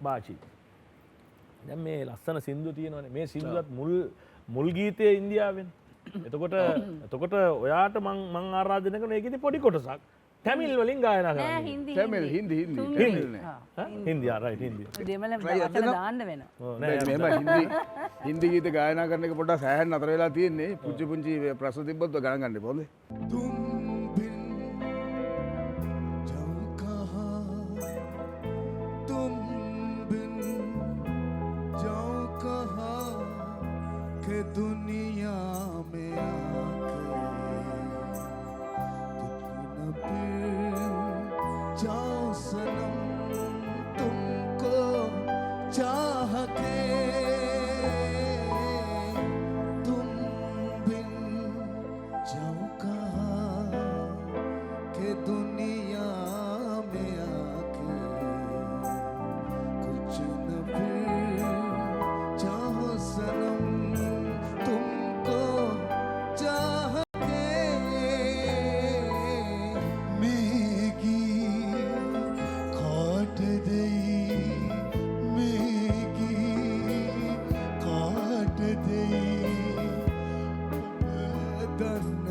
බාචි. දැන් මේ ලස්සන සින්දු තියෙනවනේ. මේ සින්දුවත් මුල් ගීතය ඉන්දියාවෙන්. එතකොට ඔයාට මං ආරාධනය කරන ඒකෙදි පොඩි කොටසක් තමිල් වලින් ගායනා කරනවා. තමිල් හින්දි හින්දි රයිට් හින්දි. දෙමළ වචන දාන්න වෙනවා. හින්දි ගීත ගායනා කරන එක පොඩ්ඩක් සෑහෙන්න අතර වෙලා තියෙන්නේ. පුංචි ප්‍රශ්න තිබ්බොත් ගණන් ගන්න එපා හොඳේ. दुनिया में आके जाओ सनम तुमको चाह के तुम बिन जाओ कहाँ के दुनिया में आके कुछ न फिर चाहो सनम done